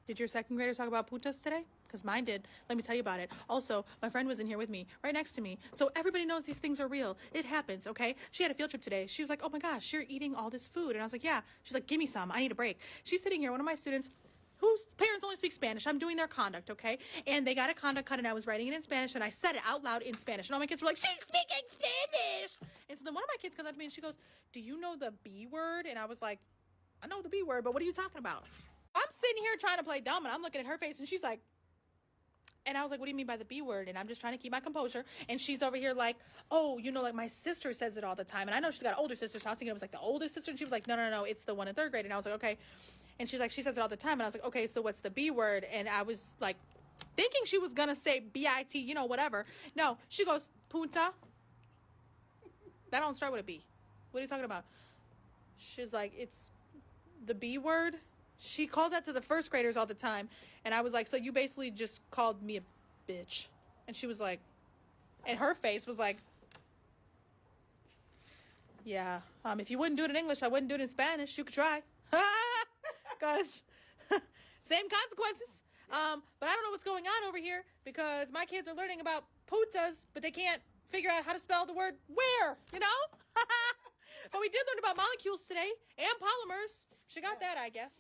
Did your second graders talk about putas today? Because mine did. Let me tell you about it. Also, my friend was in here with me, right next to me. So everybody knows these things are real. It happens, okay? She had a field trip today. She was like, oh my gosh, you're eating all this food. And I was like, yeah. She's like, give me some. I need a break. She's sitting here, one of my students whose parents only speak Spanish. I'm doing their conduct, okay? And they got a conduct cut and I was writing it in Spanish and I said it out loud in Spanish. And all my kids were like, she's speaking Spanish. And so then one of my kids comes up to me and she goes, do you know the B word? And I was like, I know the B word, but what are you talking about? I'm sitting here trying to play dumb and I'm looking at her face and she's like, and I was like, what do you mean by the B word? And I'm just trying to keep my composure. And she's over here like, oh, you know, like my sister says it all the time. And I know she's got older sisters. So I was thinking it was like the oldest sister. And she was like, no, it's the one in third grade. And I was like, okay. And she's like, she says it all the time. And I was like, okay, so what's the B word? And I was like thinking she was going to say B-I-T, you know, whatever. No, she goes, punta. That don't start with a B. What are you talking about? She's like, it's the B word. She calls that to the first graders all the time. And I was like, so you basically just called me a bitch. And she was like, and her face was like, yeah, if you wouldn't do it in English, I wouldn't do it in Spanish. You could try. Because same consequences. But I don't know what's going on over here because my kids are learning about putas, but they can't figure out how to spell the word where, you know? But we did learn about molecules today and polymers. She got that, I guess.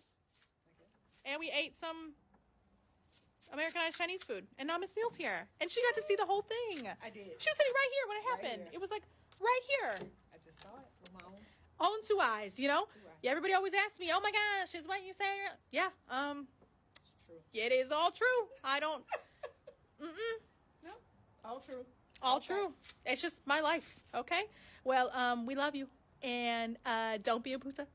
And we ate some Americanized Chinese food. And now Miss Neal's here. And she got to see the whole thing. I did. She was sitting right here when it happened. Right, it was like right here. I just saw it with my own two eyes, you know? 2 eyes. Yeah, everybody always asks me, oh my gosh, is what you say? Yeah, It's true. it is all true. I don't, No, all true. all true. It's just my life, okay? Well, we love you. And don't be a puta.